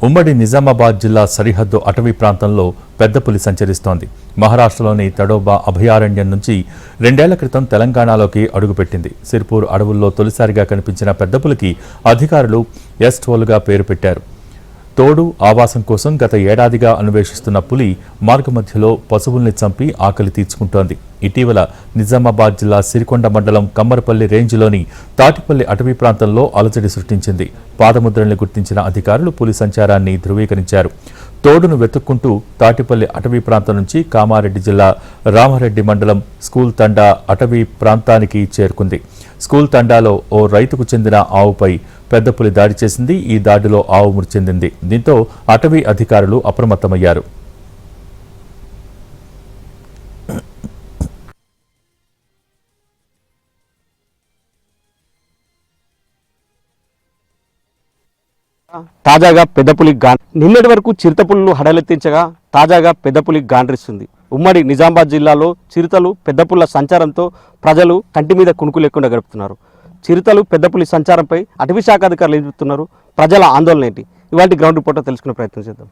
ఉమ్మడి నిజామాబాద్ జిల్లా సరిహద్దు అటవీ ప్రాంతంలో పెద్ద పులి సంచరిస్తోంది. మహారాష్ట్రలోని తడోబా అభయారణ్యం నుంచి 2 ఏళ్ల క్రితం తెలంగాణలోకి అడుగుపెట్టింది. సిర్పూర్ అడవుల్లో తొలిసారిగా కనిపించిన పెద్ద పులికి అధికారులు ఎస్-12గా పేరు పెట్టారు. తోడు ఆవాసం కోసం గత ఏడాదిగా అన్వేషిస్తున్న పులి మార్గమధ్యలో పశువుల్ని చంపి ఆకలి తీర్చుకుంటోంది. ఇటీవల నిజామాబాద్ జిల్లా సిరికొండ మండలం కమ్మరపల్లి రేంజ్లోని తాటిపల్లి అటవీ ప్రాంతంలో అలజడి సృష్టించింది. పాదముద్రల్ని గుర్తించిన అధికారులు పులి సంచారాన్ని ధృవీకరించారు. తోడును వెతుక్కుంటూ తాటిపల్లి అటవీ ప్రాంతం నుంచి కామారెడ్డి జిల్లా రామారెడ్డి మండలం స్కూల్ తండా అటవీ ప్రాంతానికి చేరుకుంది. స్కూల్ తండాలో ఓ రైతుకు చెందిన ఆవుపై పెద్ద పులి దాడి చేసింది. ఈ దాడిలో ఆవు మృతి చెందింది. దీంతో అటవీ అధికారులు అప్రమత్తమయ్యారు. తాజాగా పెద్దపులి నిన్నటి వరకు చిరుతపులులు హడలెత్తించగా తాజాగా పెద్దపులి గాండ్రిస్తుంది. ఉమ్మడి నిజామాబాద్ జిల్లాలో చిరుతలు పెద్దపుల్ల సంచారంతో ప్రజలు కంటి మీద కునుకు లేకుండా గడుపుతున్నారు. చిరుతలు పెద్దపులి సంచారంపై అటవీ శాఖ అధికారులు ఏం చెప్తున్నారు, ప్రజల ఆందోళన ఏంటి, ఇవాళ గ్రౌండ్ రిపోర్టర్ తెలుసుకునే ప్రయత్నం చేద్దాం.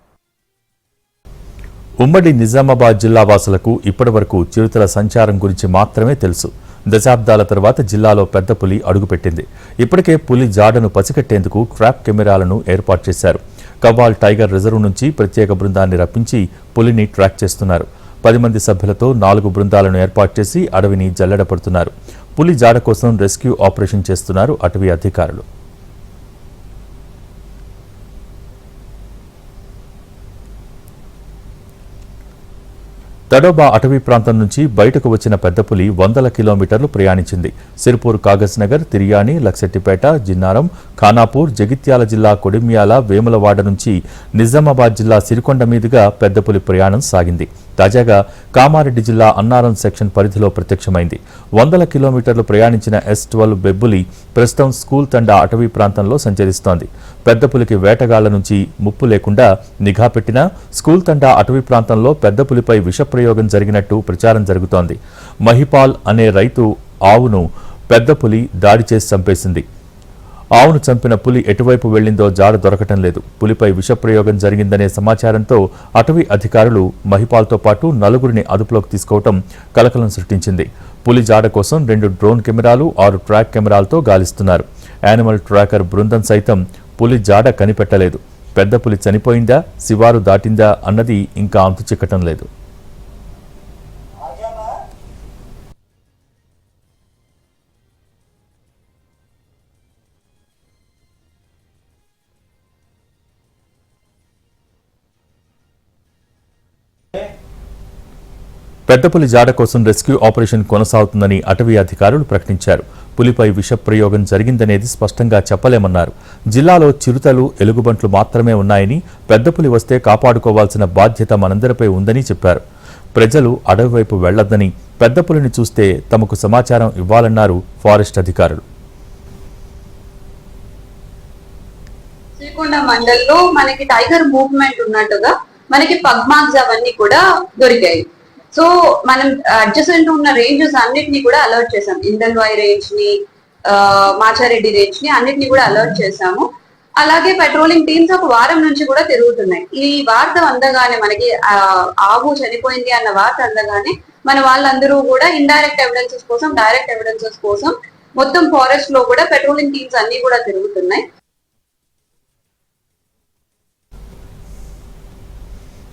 ఉమ్మడి నిజామాబాద్ జిల్లా వాసులకు ఇప్పటివరకు చిరుతల సంచారం గురించి మాత్రమే తెలుసు. దశాబ్దాల తర్వాత జిల్లాలో పెద్ద పులి అడుగుపెట్టింది. ఇప్పటికే పులి జాడను పసిగట్టేందుకు ట్రాప్ కెమెరాలను ఏర్పాటు చేశారు. కవ్వాల్ టైగర్ రిజర్వ్ నుంచి ప్రత్యేక బృందాన్ని రప్పించి పులిని ట్రాక్ చేస్తున్నారు. 10 మంది సభ్యులతో 4 బృందాలను ఏర్పాటు చేసి అడవిని జల్లెడపడుతున్నారు. పులి జాడ కోసం రెస్క్యూ ఆపరేషన్ చేస్తున్నారు అటవీ అధికారులు. తడోబా అటవీ ప్రాంతం నుంచి బయటకు వచ్చిన పెద్ద పులి 100 కిలోమీటర్లు ప్రయాణించింది. సిర్పూర్, కాగజ్ నగర్, తిర్యాని, లక్సెట్టిపేట, జిన్నారం, ఖానాపూర్, జగిత్యాల జిల్లా కొడిమ్యాల, వేములవాడ నుంచి నిజామాబాద్ జిల్లా సిరికొండ మీదుగా పెద్ద పులి ప్రయాణం సాగింది. తాజాగా కామారెడ్డి జిల్లా అన్నారం సెక్షన్ పరిధిలో ప్రత్యక్షమైంది. 100 కిలోమీటర్లు ప్రయాణించిన ఎస్-12 బెబ్బులి ప్రస్తుతం స్కూల్ తండా అటవీ ప్రాంతంలో సంచరిస్తోంది. పెద్ద పులికి వేటగాళ్ల నుంచి ముప్పు లేకుండా నిఘా పెట్టినా స్కూల్ తండా అటవీ ప్రాంతంలో పెద్ద పులిపై విషప్రయోగం జరిగినట్టు ప్రచారం జరుగుతోంది. మహిపాల్ అనే రైతు ఆవును పెద్ద పులి దాడి చేసి చంపేసింది. ఆవును చంపిన పులి ఎటువైపు వెళ్లిందో జాడ దొరకటం లేదు. పులిపై విషప్రయోగం జరిగిందనే సమాచారంతో అటవీ అధికారులు మహిపాల్తో పాటు 4గురిని అదుపులోకి తీసుకోవటం కలకలం సృష్టించింది. పులి జాడ కోసం 2 డ్రోన్ కెమెరాలు, 6 ట్రాక్ కెమెరాలతో గాలిస్తున్నారు. యానిమల్ ట్రాకర్ బృందం సైతం పులి జాడ కనిపెట్టలేదు. పెద్ద పులి చనిపోయిందా, శివారు దాటిందా అన్నది ఇంకా అంతు చిక్కటం లేదు. పెద్దపులి జాడ కోసం రెస్క్యూ ఆపరేషన్ కొనసాగుతుందని అటవీ అధికారులు ప్రకటించారు. పులిపై విషప్రయోగం జరిగిందనేది స్పష్టంగా చెప్పలేమన్నారు. జిల్లాలో చిరుతలు, ఎలుగుబంట్లు మాత్రమే ఉన్నాయని, పెద్దపులి వస్తే కాపాడుకోవాల్సిన బాధ్యత మనందరిపై ఉందని చెప్పారు. ప్రజలు అడవి వైపు వెళ్లొద్దని, పెద్దపులిని చూస్తే తమకు సమాచారం ఇవ్వాలన్నారు ఫారెస్ట్ అధికారులు. సిరికొండ మండల్లో మనకి టైగర్ మూవ్మెంట్ ఉన్నట్టుగా మనకి పగ్మార్క్స్ అవన్నీ కూడా దొరికాయి. సో మనం అడ్జసెంట్ ఉన్న రేంజెస్ అన్నిటిని కూడా అలర్ట్ చేసాం. ఇందల్వాయి రేంజ్ ని, మాచారెడ్డి రేంజ్ ని అన్నిటిని కూడా అలర్ట్ చేసాము. అలాగే పెట్రోలింగ్ టీమ్స్ ఒక వారం నుంచి కూడా తిరుగుతున్నాయి. ఈ వార్త అందగానే, మనకి ఆవు చనిపోయింది అన్న వార్త అందగానే మన వాళ్ళందరూ కూడా ఇండైరెక్ట్ ఎవిడెన్సెస్ కోసం, డైరెక్ట్ ఎవిడెన్సెస్ కోసం మొత్తం ఫారెస్ట్ లో కూడా పెట్రోలింగ్ టీమ్స్ అన్ని కూడా తిరుగుతున్నాయి.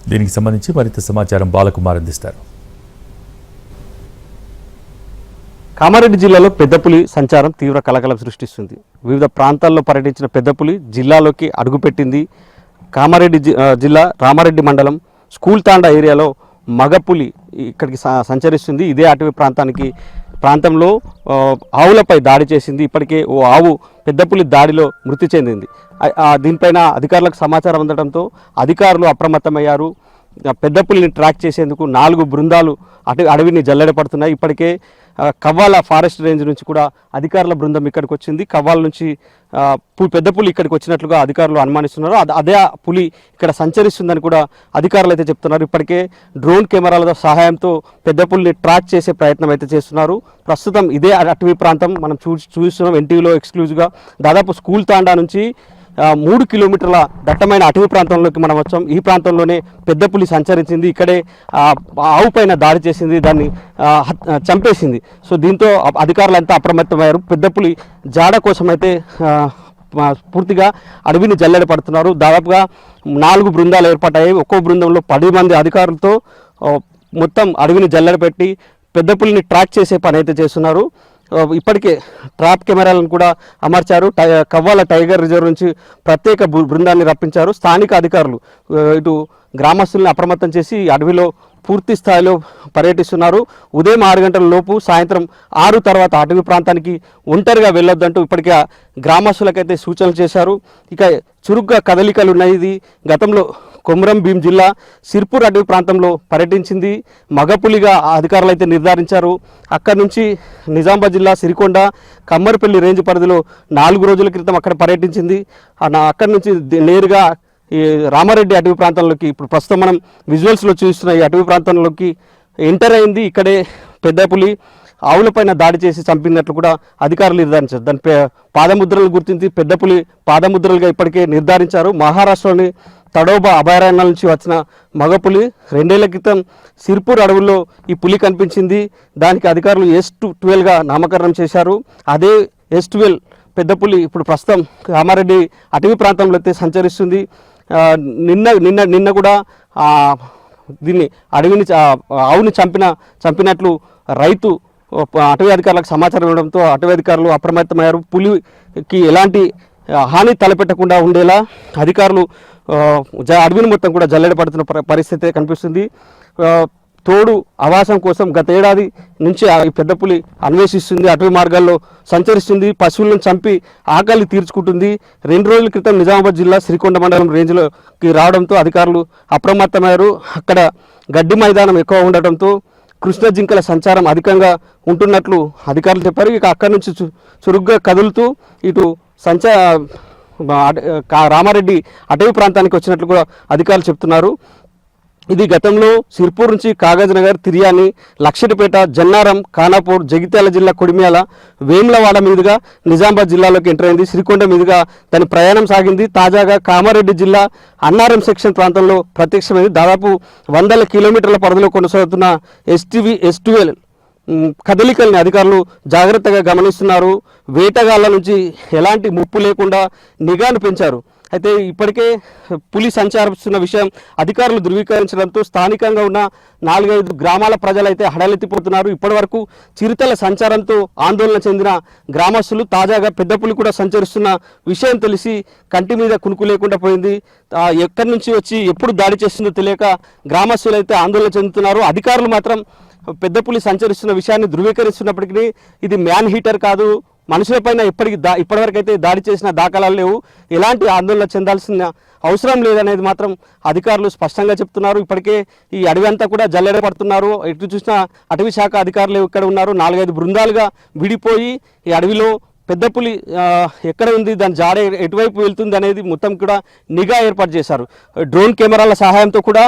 దీనికి సంబంధించి మరింత సమాచారం బాలకుమార్ అందిస్తారు. కామారెడ్డి జిల్లాలో పెద్దపులి సంచారం తీవ్ర కలకలం సృష్టిస్తుంది. వివిధ ప్రాంతాల్లో పర్యటించిన పెద్దపులి జిల్లాలోకి అడుగుపెట్టింది. కామారెడ్డి జిల్లా రామారెడ్డి మండలం స్కూల్ తాండా ఏరియాలో మగపులి ఇక్కడికి సంచరిస్తుంది. ఇదే అటవీ ప్రాంతంలో ఆవులపై దాడి చేసింది. ఇప్పటికే ఓ ఆవు పెద్దపులి దాడిలో మృతి చెందింది. దీనిపైన అధికారులకు సమాచారం అందడంతో అధికారులు అప్రమత్తమయ్యారు. పెద్దపులిని ట్రాక్ చేసేందుకు 4 బృందాలు అడవిని జల్లెడపడుతున్నాయి. ఇప్పటికే కవ్వాల ఫారెస్ట్ రేంజ్ నుంచి కూడా అధికారుల బృందం ఇక్కడికి వచ్చింది. కవ్వాల నుంచి పెద్ద పులి ఇక్కడికి వచ్చినట్లుగా అధికారులు అనుమానిస్తున్నారు. అదే పులి ఇక్కడ సంచరిస్తుందని కూడా అధికారులు అయితే చెప్తున్నారు. ఇప్పటికే డ్రోన్ కెమెరాల సహాయంతో పెద్ద పులిని ట్రాక్ చేసే ప్రయత్నం అయితే చేస్తున్నారు. ప్రస్తుతం ఇదే అటవీ ప్రాంతం మనం చూస్తున్నాం. ఎన్టీవీలో ఎక్స్క్లూజివ్గా దాదాపు స్కూల్ తాండా నుంచి 3 కిలోమీటర్ల దట్టమైన అటవీ ప్రాంతంలోకి మనం వచ్చాం. ఈ ప్రాంతంలోనే పెద్ద పులి సంచరించింది. ఇక్కడే ఆవు పైన దాడి చేసింది, దాన్ని చంపేసింది. సో దీంతో అధికారులంతా అప్రమత్తమయ్యారు. పెద్ద పులి జాడ కోసం అయితే పూర్తిగా అడవిని జల్లెడ పడుతున్నారు. దాదాపుగా 4 బృందాలు ఏర్పడ్డాయి. ఒక్కో బృందంలో 10 మంది అధికారులతో మొత్తం అడవిని జల్లెడ పెట్టి పెద్ద పులిని ట్రాక్ చేసే పని అయితే చేస్తున్నారు. ఇప్పటికే ట్రాప్ కెమెరాలను కూడా అమర్చారు. కవ్వాల టైగర్ రిజర్వ్ నుంచి ప్రత్యేక బృందాన్ని రప్పించారు. స్థానిక అధికారులు ఇటు గ్రామస్తుల్ని అప్రమత్తం చేసి అడవిలో పూర్తి స్థాయిలో పర్యటిస్తున్నారు. ఉదయం 6 గంటల లోపు, సాయంత్రం 6 తర్వాత అటవీ ప్రాంతానికి ఒంటరిగా వెళ్ళొద్దంటూ ఇప్పటికే గ్రామస్తులకైతే సూచనలు చేశారు. ఇక చురుగ్గా కదలికలు ఉన్నాయి. ఇది గతంలో కొమరం భీం జిల్లా సిర్పూర్ అటవీ ప్రాంతంలో పర్యటించింది. మగపులిగా అధికారులు అయితే నిర్ధారించారు. అక్కడి నుంచి నిజామాబాద్ జిల్లా సిరికొండ కమ్మరిపల్లి రేంజ్ పరిధిలో 4 రోజుల క్రితం అక్కడ పర్యటించింది. అక్కడి నుంచి నేరుగా ఈ రామారెడ్డి అటవీ ప్రాంతంలోకి, ఇప్పుడు ప్రస్తుతం మనం విజువల్స్లో చూస్తున్న ఈ అటవీ ప్రాంతంలోకి ఎంటర్ అయింది. ఇక్కడే పెద్ద పులి ఆవులపైన దాడి చేసి చంపినట్లు కూడా అధికారులు నిర్ధారించారు. దాని పాదముద్రలు గుర్తించి పెద్ద పులి పాదముద్రలుగా ఇప్పటికే నిర్ధారించారు. మహారాష్ట్రలోని తడోబా అభయారణ్యాల నుంచి వచ్చిన మగపులి 2 ఏళ్ల క్రితం సిర్పూర్ అడవుల్లో ఈ పులి కనిపించింది. దానికి అధికారులు S12గా నామకరణం చేశారు. అదే S12 పెద్ద పులి ఇప్పుడు ప్రస్తుతం కామారెడ్డి అటవీ ప్రాంతంలో అయితే సంచరిస్తుంది. నిన్న కూడా దీన్ని అడవిని ఆవుని చంపినట్లు రైతు అటవీ అధికారులకు సమాచారం ఇవ్వడంతో అటవీ అధికారులు అప్రమత్తమయ్యారు. పులికి ఎలాంటి హాని తలపెట్టకుండా ఉండేలా అధికారులు అడవిని మొత్తం కూడా జల్లెడ పడుతున్న పరిస్థితి కనిపిస్తుంది. తోడు ఆవాసం కోసం గత ఏడాది నుంచి ఈ పెద్ద పులి అన్వేషిస్తుంది, అటవీ మార్గాల్లో సంచరిస్తుంది, పశువులను చంపి ఆకలి తీర్చుకుంటుంది. 2 రోజుల క్రితం నిజామాబాద్ జిల్లా శ్రీకొండ మండలం రేంజ్లోకి రావడంతో అధికారులు అప్రమత్తమయ్యారు. అక్కడ గడ్డి మైదానం ఎక్కువ ఉండటంతో కృష్ణ జింకల సంచారం అధికంగా ఉంటున్నట్లు అధికారులు చెప్పారు. ఇక అక్కడి నుంచి చురుగ్గా కదులుతూ ఇటు రామారెడ్డి అటవీ ప్రాంతానికి వచ్చినట్లు కూడా అధికారులు చెప్తున్నారు. ఇది గతంలో సిర్పూర్ నుంచి కాగజ్ నగర్, తిర్యాని, లక్షటిపేట, జన్నారం, ఖానాపూర్, జగిత్యాల జిల్లా కొడిమ్యాల, వేములవాడ మీదుగా నిజామాబాద్ జిల్లాలోకి ఎంటర్ అయింది. సిరికొండ మీదుగా దాని ప్రయాణం సాగింది. తాజాగా కామారెడ్డి జిల్లా అన్నారం సెక్షన్ ప్రాంతంలో ప్రత్యక్షమైంది. దాదాపు 100 కిలోమీటర్ల పరిధిలో కొనసాగుతున్న S12 కదలికల్ని అధికారులు జాగ్రత్తగా గమనిస్తున్నారు. వేటగాళ్ల నుంచి ఎలాంటి ముప్పు లేకుండా నిఘాను పెంచారు. అయితే ఇప్పటికే పులి సంచరిస్తున్న విషయం అధికారులు ధృవీకరించడంతో స్థానికంగా ఉన్న 4-5 గ్రామాల ప్రజలైతే హడలెత్తిపోతున్నారు. ఇప్పటివరకు చిరుతల సంచారంతో ఆందోళన చెందిన గ్రామస్తులు తాజాగా పెద్ద పులి కూడా సంచరిస్తున్న విషయం తెలిసి కంటి మీద కునుకు లేకుండా పోయింది. ఎక్కడి నుంచి వచ్చి ఎప్పుడు దాడి చేస్తుందో తెలియక గ్రామస్తులు అయితే ఆందోళన చెందుతున్నారు. అధికారులు మాత్రం పెద్ద పులి సంచరిస్తున్న విషయాన్ని ధృవీకరిస్తున్నప్పటికీ ఇది మ్యాన్ హీటర్ కాదు, మనుషులపైన ఇప్పటివరకు అయితే దాడి చేసిన దాఖలాలు లేవు, ఎలాంటి ఆందోళన చెందాల్సిన అవసరం లేదనేది మాత్రం అధికారులు స్పష్టంగా చెప్తున్నారు. ఇప్పటికే ఈ అడవి అంతా కూడా జల్లెడ పడుతున్నారు. ఎటు చూసినా అటవీ శాఖ అధికారులు ఇక్కడ ఉన్నారు. 4-5 బృందాలుగా విడిపోయి ఈ అడవిలో పెద్ద పులి ఎక్కడ ఉంది, దాని జాడ ఎటువైపు వెళ్తుంది అనేది మొత్తం కూడా నిఘా ఏర్పాటు చేశారు. డ్రోన్ కెమెరాల సహాయంతో కూడా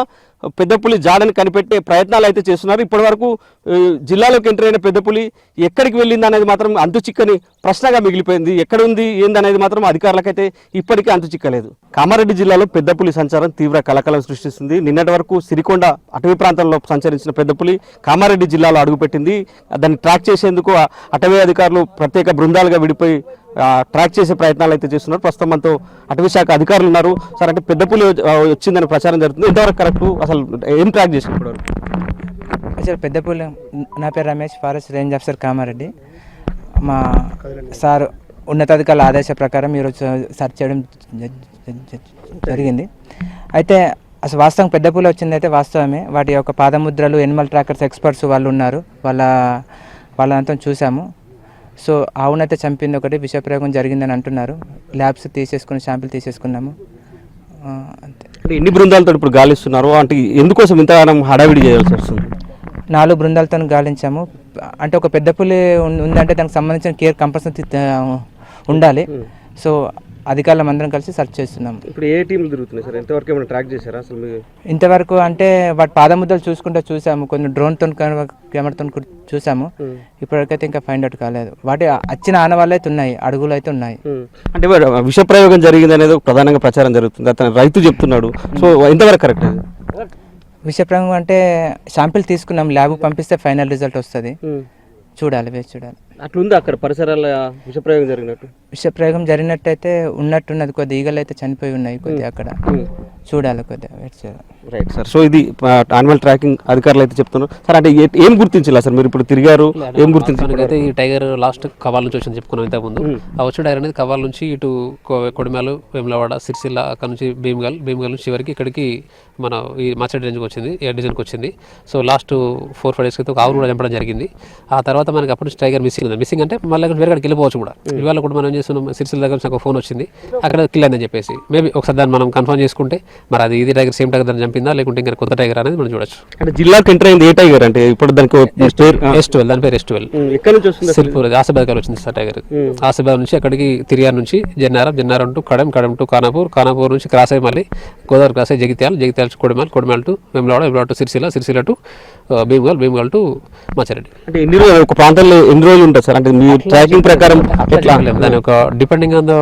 పెద్ద పులి జాడని కనిపెట్టే ప్రయత్నాలు అయితే చేస్తున్నారు. ఇప్పటివరకు జిల్లాలోకి ఎంటర్ అయిన పెద్ద పులి ఎక్కడికి వెళ్ళింది అనేది మాత్రం అంతు చిక్కని ప్రశ్నగా మిగిలిపోయింది. ఎక్కడ ఉంది ఏందనేది మాత్రం అధికారులకైతే ఇప్పటికీ అంతు చిక్కలేదు. కామారెడ్డి జిల్లాలో పెద్ద పులి సంచారం తీవ్ర కలకలం సృష్టిస్తుంది. నిన్నటి వరకు సిరికొండ అటవీ ప్రాంతంలో సంచరించిన పెద్ద పులి కామారెడ్డి జిల్లాలో అడుగుపెట్టింది. దాన్ని ట్రాక్ చేసేందుకు అటవీ అధికారులు ప్రత్యేక బృందాలుగా విడిపోయి ట్రాక్ చేసే ప్రయత్నాలు అయితే చేస్తున్నారు. ప్రస్తుతం మనతో అటవీ శాఖ అధికారులు ఉన్నారు. సార్, అంటే పెద్ద పులి వచ్చిందని ప్రచారం జరుగుతుంది, ఎంతవరకు కరెక్ట్? అసలు ఏం ట్రాక్ చేసినప్పుడు? అసలు పెద్ద పులి, నా పేరు Ramesh, forest range officer Kamareddy. మా సార్ ఉన్నతాధికారుల ఆదేశ ప్రకారం ఈరోజు సర్చ్ చేయడం జరిగింది. అయితే అసలు వాస్తవం పెద్ద పులి వచ్చింది అయితే వాస్తవమే. వాటి యొక్క పాదముద్రలు ఎనిమల్ ట్రాకర్స్ ఎక్స్పర్ట్స్ వాళ్ళు ఉన్నారు, వాళ్ళంతా చూసాము. సో ఆవునైతే చంపింది ఒకటి, విషప్రయోగం జరిగిందని అంటున్నారు. ల్యాబ్స్ తీసేసుకుని శాంపిల్ తీసేసుకున్నాము. అంతే. అంటే ఎన్ని బృందాలతో ఇప్పుడు గాలిస్తున్నారు? అంటే ఎందుకోసం ఇంతగానం హడావిడి చేయాల్సి వస్తుంది? 4 బృందాలతో గాలించాము. అంటే ఒక పెద్ద పులి ఉందంటే దానికి సంబంధించిన కేర్ కంపల్సరీ ఉండాలి. సో అధికారులం అందరం కలిసి సెర్చ్ చేస్తున్నాం. ఇప్పుడు ఏ టీంలు తిరుగుతున్నాయి సార్? ఎంతవరకు ఏమైనా ట్రాక్ చేశారా అసలు మీరు? ఇంతవరకు అంటే వాటి పాదముద్దలు చూసాము, కొన్ని డ్రోన్తో కెమెరాతో చూసాము. ఇప్పటికైతే ఇంకా ఫైండ్ అవుట్ కాలేదు. వాటి వచ్చిన ఆనవాళ్ళు అయితే ఉన్నాయి, అడుగులు అయితే ఉన్నాయి. అంటే విష ప్రయోగం జరిగింది అనేది ప్రధానంగా ప్రచారం జరుగుతుంది, అతను రైతు చెప్తున్నాడు. సో ఎంతవరకు కరెక్ట్ అది? విషప్రయోగం అంటే శాంపిల్ తీసుకున్నాం, ల్యాబ్ పంపిస్తే ఫైనల్ రిజల్ట్ వస్తుంది. చూడాలి, వేసి చూడాలి. అట్లుంది అక్కడ పరిసరాల విషప్రయోగం జరిగినట్టు? విషప్రయోగం జరిగినట్టయితే ఉన్నట్టున్నది. కొద్ది ఈగలు అయితే చనిపోయి ఉన్నాయి కొద్దిగా అక్కడ. చూడాలి, కొద్దిగా వెయిట్ చేయాలి. Right sir. సో ఇది యానిమల్ ట్రాకింగ్ అధికారులు అయితే చెప్తున్నారు సార్. అంటే ఏం గుర్తించాలి సార్? మీరు ఇప్పుడు తిరిగారు, ఏం గుర్తించారు? అయితే ఈ టైగర్ లాస్ట్ కవ్వాల నుంచి వచ్చింది చెప్పుకున్నాం ఇంతకుముందు. ఆ వచ్చిన టైగర్ అనేది కవ్వాల నుంచి ఇటు కొడిమేలు, వేములవాడ, సిరిసిల్ల, అక్కడ నుంచి భీమ్గల్ నుంచి చివరికి ఇక్కడికి మన ఈ మాచడి రేంజ్కి వచ్చింది, ఏ డిజైన్కి వచ్చింది. సో లాస్ట్ 4-5 డేస్ క్రితం ఒక ఆవును కూడా చంపడం జరిగింది. ఆ తర్వాత మనకి అప్పటి నుంచి టైగర్ మిస్సింగ్ అంటే మళ్ళీ వేరే కాడికి వెళ్ళిపోవచ్చు కూడా. ఇవాళ కూడా మనం ఏం చేస్తున్నాం, సిరిసిల్ల దగ్గర నుంచి నాకు ఫోన్ వచ్చింది, అక్కడ కిల్ అయిందని చెప్పేసి. మేబీ ఒకసారి దాన్ని మనం కన్ఫర్మ్ చేసుకుంటే మరి అది ఇది టైగర్ సేమ్ టైగర్ దాన్ని చంపిందా లేకుంటే ఇంకా కొత్త టైగర్ అనేది మనం చూడొచ్చు. అంటే జిల్లాకు ఎంటర్ అయింది ఏ టైగర్? అంటే ఇప్పుడు దానికి S12, దాని పేరు S12. ఎక్కడి నుంచి వస్తుంది? సిర్పూర్ ఆసిఫాబాద్ వచ్చింది సార్ టైగర్. ఆసిఫాబాద్ నుంచి అక్కడికి తిరియార్ నుంచి జన్నారం టు కడెం టు ఖానాపూర్ నుంచి క్రాస్ అయ్యి మళ్ళీ గోదావరి క్రాస్ అయ్యి Jagtial to Kodimial to Vemulawada to Sircilla to Bheemgal to Machareddy. అంటే ఎన్ని రోజులు ఒక ప్రాంతంలో ఎన్ని రోజులు ఉంటుంది సార్? అంటే మీ ట్రాకింగ్ ప్రకారం దాని ఒక డిపెండింగ్ ఆన్ ద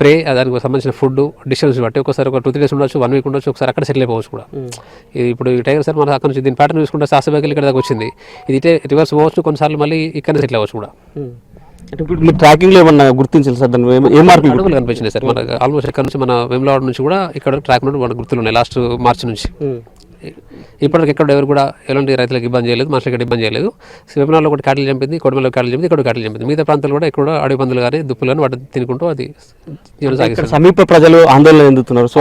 ప్రే, దానికి సంబంధించిన ఫుడ్ డిస్టెన్స్ బట్టి ఒకసారి ఒక 2-3 డేస్ ఉండొచ్చు, 1 వీక్ ఉండొచ్చు, ఒకసారి అక్కడ సెటిల్ అయిపోవచ్చు కూడా. ఇప్పుడు ఈ టైగర్ సార్ మన అక్కడ నుంచి దీని ప్యాటర్న్ చూసుకుంటే ఆసిఫాబాద్ ఇక్కడ దాకా వచ్చింది, ఇది రివర్స్ పోవచ్చు, కొన్నిసార్లు మళ్ళీ ఇక్కడ సెటిల్ అవ్వచ్చు కూడా. ఇప్పుడు మీరు ట్రాకింగ్ లో ఏమన్నా గుర్తించాలి సార్? దాని ఏ మార్కులు అడుగులు కనిపించినాయి సార్ మనకు. ఆల్మోస్ట్ ఇక్కడ నుంచి మన వేములవాడ నుంచి కూడా ఇక్కడ ట్రాక్ మన గుర్తులు ఉన్నాయి లాస్ట్ మార్చి నుంచి. ఇప్పటికి ఎక్కడ ఎవరు కూడా ఎలాంటి రైతులకు ఇబ్బంది చేయలేదు, మనుషులకు ఇబ్బంది చేయలేదు. వేములవాడలో ఒకటి క్యాటిల్ చంపింది, కొడిమేలో క్యాటిల్ చంపింది, ఇక్కడ క్యాటిల్ చంపింది. మిగతా ప్రాంతాలు కూడా ఇక్కడ అడవి పందులు కానీ దుప్పులు కానీ వాటిని తినుకుంటూ అది సాగిస్తారు. సమీప ప్రజలు ఆందోళన చెందుతున్నారు. సో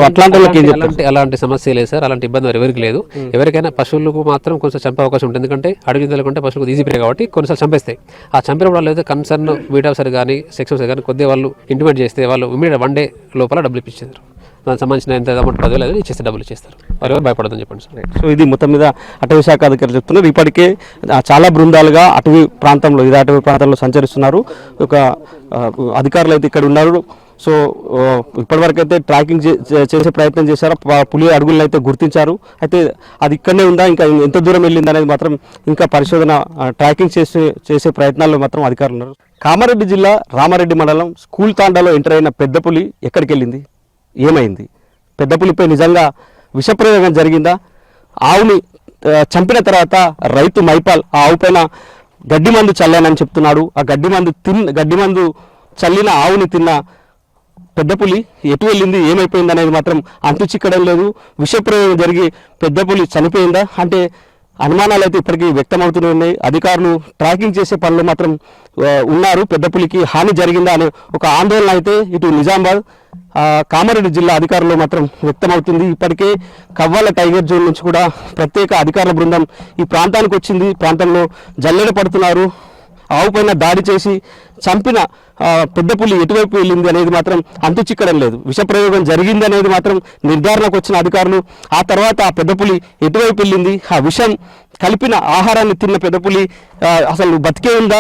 అలాంటి సమస్య లేదు సార్, అలాంటి ఇబ్బంది ఎవరికి లేదు. ఎవరికైనా పశువులకు మాత్రం కొంచెం చంపే అవకాశం ఉంటుంది, ఎందుకంటే అడవి జంతువులు పశువులకు ఈజీ ప్రే కాబట్టి కొన్నిసార్లు చంపేస్తాయి. ఆ చంపినప్పుడు వాళ్ళు అయితే కన్సర్న్ వీట్ ఆఫీసర్ కానీ సెక్షన్ ఆఫీసర్ కానీ కొద్దిగా వాళ్ళు ఇంటిమేట్ చేస్తే వాళ్ళు ఇమీడియట్ 1 డే లోపల డబ్బులు ఇప్పించారు. దానికి సంబంధించిన ఎంత అమౌంట్ 10,000 ఇచ్చేస్తే డబ్బులు ఇచ్చేస్తారు. వారు భయపడదని చెప్పండి సార్. సో ఇది మొత్తం మీద అటవీ శాఖ అధికారులు చెప్తున్నారు. ఇప్పటికే చాలా బృందాలుగా అటవీ ప్రాంతంలో సంచరిస్తున్నారు. ఒక అధికారులు అయితే ఇక్కడ ఉన్నారు. సో ఇప్పటివరకు అయితే ట్రాకింగ్ చేసే ప్రయత్నం చేశారు, పులి అడుగులను అయితే గుర్తించారు. అయితే అది ఇక్కడనే ఉందా, ఇంకా ఎంత దూరం వెళ్ళింది అనేది మాత్రం ఇంకా పరిశోధన ట్రాకింగ్ చేసే ప్రయత్నాల్లో మాత్రం అధికారులు ఉన్నారు. కామారెడ్డి జిల్లా రామారెడ్డి మండలం స్కూల్ తాండాలో ఎంటర్ అయిన పెద్ద పులి ఎక్కడికి వెళ్ళింది, ఏమైంది? పెద్ద పులిపై నిజంగా విషప్రయోగం జరిగిందా? ఆవుని చంపిన తర్వాత రైతు మైపాల్ ఆ ఆవు పైన గడ్డి మందు చల్లానని చెప్తున్నాడు. ఆ గడ్డి మందు చల్లిన ఆవుని తిన్న పెద్ద పులి ఎటు వెళ్ళింది, ఏమైపోయింది అనేది మాత్రం అంతు చిక్కడం లేదు. విషప్రయోగం జరిగి పెద్ద పులి చనిపోయిందా అంటే అనుమానాలు అయితే ఇప్పటికీ వ్యక్తమవుతూనే ఉన్నాయి. అధికారులు ట్రాకింగ్ చేసే పనులు మాత్రం ఉన్నారు. పెద్ద పులికి హాని జరిగిందా అనే ఒక ఆందోళన అయితే ఇటు నిజామాబాద్ కామారెడ్డి జిల్లా అధికారులు మాత్రం వ్యక్తమవుతుంది. ఇప్పటికే కవ్వాల టైగర్ జోన్ నుంచి కూడా ప్రత్యేక అధికారుల బృందం ఈ ప్రాంతానికి వచ్చింది. ప్రాంతంలో జల్లెడ పడుతున్నారు. ఆవు పైన దాడి చేసి చంపిన పెద్ద పులి ఎటువైపు వెళ్ళింది అనేది మాత్రం అంతు చిక్కడం లేదు. విషప్రయోగం జరిగింది అనేది మాత్రం నిర్ధారణకు వచ్చిన అధికారులు ఆ తర్వాత ఆ పెద్ద పులి ఎటువైపు వెళ్ళింది, ఆ విషం కలిపిన ఆహారాన్ని తిన్న పెద్ద పులి అసలు బతికే ఉందా,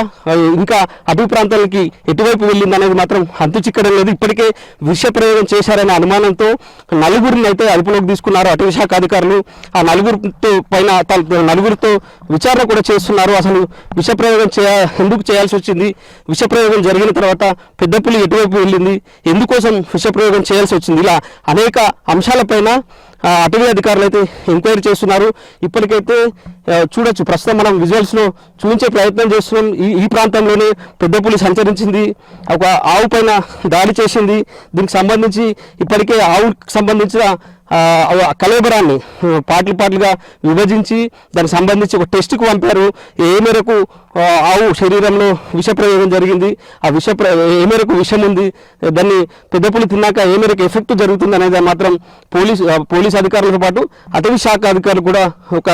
ఇంకా అటవీ ప్రాంతాలకి ఎటువైపు వెళ్ళింది అనేది మాత్రం అంతు చిక్కడం లేదు. ఇప్పటికే విషప్రయోగం చేశారనే అనుమానంతో 4గురిని అయితే అదుపులోకి తీసుకున్నారు అటవీ శాఖ అధికారులు. ఆ నలుగురితో విచారణ కూడా చేస్తున్నారు. అసలు విషప్రయోగం ఎందుకు చేయాల్సి వచ్చింది, విషప్రయోగం జరిగిన తర్వాత పెద్ద పులి ఎటువైపు వెళ్ళింది, ఎందుకోసం విషప్రయోగం చేయాల్సి వచ్చింది, ఇలా అనేక అంశాలపైన అటవీ అధికారులు అయితే ఎంక్వైరీ చేస్తున్నారు. ఇప్పటికైతే చూడొచ్చు, ప్రస్తుతం మనం విజువల్స్లో చూపించే ప్రయత్నం చేస్తున్నాం. ఈ ప్రాంతంలోనే పెద్ద పులి సంచరించింది, ఒక ఆవు పైన దాడి చేసింది. దీనికి సంబంధించి ఇప్పటికే ఆవుకి సంబంధించిన కళేబరాన్ని పార్ట్లుగా విభజించి దానికి సంబంధించి ఒక టెస్ట్కు పంపారు. ఏ మేరకు ఆవు శరీరంలో విషప్రయోగం జరిగింది, ఆ ఏ మేరకు విషం ఉంది, దాన్ని పెద్ద పులి తిన్నాక ఏ మేరకు ఎఫెక్ట్ జరుగుతుంది అనేది మాత్రం పోలీస్ అధికారులతో పాటు అటవీ శాఖ అధికారులు కూడా ఒక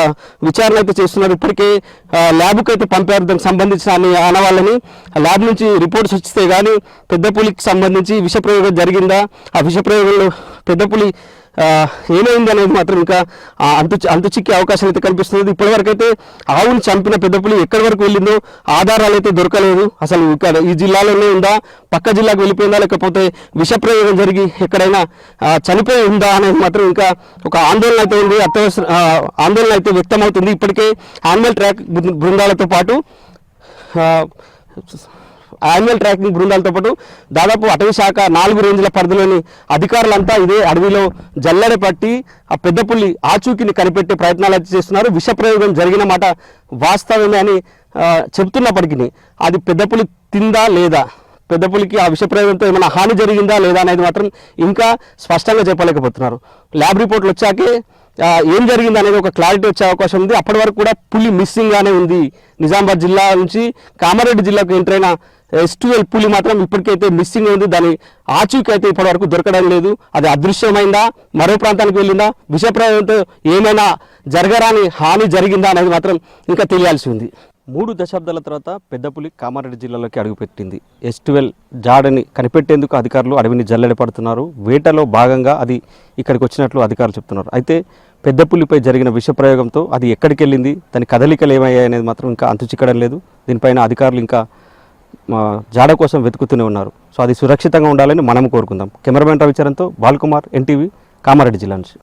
విచారణ అయితే చేస్తున్నారు. ఇప్పటికే ల్యాబ్కి అయితే పంపారు. దానికి సంబంధించిన అన్ని ఆనవాళ్ళని ల్యాబ్ నుంచి రిపోర్ట్స్ వస్తే కానీ పెద్ద పులికి సంబంధించి విషప్రయోగం జరిగిందా, ఆ విషప్రయోగంలో పెద్ద పులి ఏమైంది అనేది మాత్రం ఇంకా అంతు చిక్కే అవకాశం అయితే కనిపిస్తుంది. ఇప్పటివరకు అయితే ఆవును చంపిన పెద్దపులి ఎక్కడి వరకు వెళ్ళిందో ఆధారాలు అయితే దొరకలేదు. అసలు ఇక్కడ ఈ జిల్లాలోనే ఉందా, పక్క జిల్లాకు వెళ్ళిపోయిందా, లేకపోతే విషప్రయోగం జరిగి ఎక్కడైనా చనిపోయి ఉందా అనేది మాత్రం ఇంకా ఒక ఆందోళన అయితే ఉంది, ఆందోళన అయితే వ్యక్తమవుతుంది. ఇప్పటికే యానిమల్ బృందాలతో పాటు యానిమల్ ట్రాకింగ్ బృందాలతో పాటు దాదాపు అటవీ శాఖ 4 రేంజ్ల పరిధిలోని అధికారులంతా ఇదే అడవిలో జల్లెడ పట్టి ఆ పెద్దపులి ఆచూకీని కనిపెట్టే ప్రయత్నాలు అయితే చేస్తున్నారు. విష ప్రయోగం జరిగిన మాట వాస్తవమే అని చెప్తున్నప్పటికీ అది పెద్దపులి తిందా లేదా, పెద్దపులికి ఆ విష ప్రయోగంతో ఏమైనా హాని జరిగిందా లేదా అనేది మాత్రం ఇంకా స్పష్టంగా చెప్పలేకపోతున్నారు. ల్యాబ్ రిపోర్ట్లు వచ్చాకే ఏం జరిగింది అనేది ఒక క్లారిటీ వచ్చే అవకాశం ఉంది. అప్పటి వరకు కూడా పులి మిస్సింగ్గానే ఉంది. నిజామాబాద్ జిల్లా నుంచి కామారెడ్డి జిల్లాకు ఎంటర్ అయిన S12 పులి మాత్రం ఇప్పటికైతే మిస్సింగ్ ఉంది. దాని ఆచూకీ అయితే ఇప్పటివరకు దొరకడం లేదు. అది అదృశ్యమైందా, మరో ప్రాంతానికి వెళ్ళిందా, విష ప్రయోగంతో ఏమైనా జరగరాని హాని జరిగిందా అనేది మాత్రం ఇంకా తెలియాల్సి ఉంది. 3 దశాబ్దాల తర్వాత పెద్దపులి కామారెడ్డి జిల్లాలోకి అడుగుపెట్టింది. S12 జాడని కనిపెట్టేందుకు అధికారులు అడవిని జల్లెడపడుతున్నారు. వేటలో భాగంగా అది ఇక్కడికి వచ్చినట్లు అధికారులు చెప్తున్నారు. అయితే పెద్దపులిపై జరిగిన విష ప్రయోగంతో అది ఎక్కడికి వెళ్ళింది, దాని కదలికలు ఏమయ్యాయి అనేది మాత్రం ఇంకా అంతుచిక్కడం లేదు. దీనిపైన అధికారులు ఇంకా జాడ కోసం వెతుకుతూనే ఉన్నారు. సో అది సురక్షితంగా ఉండాలని మనం కోరుకుందాం. కెమెరామెన్ రవిచరణ్తో బాల్కుమార్, NTV, కామారెడ్డి జిల్లా నుంచి.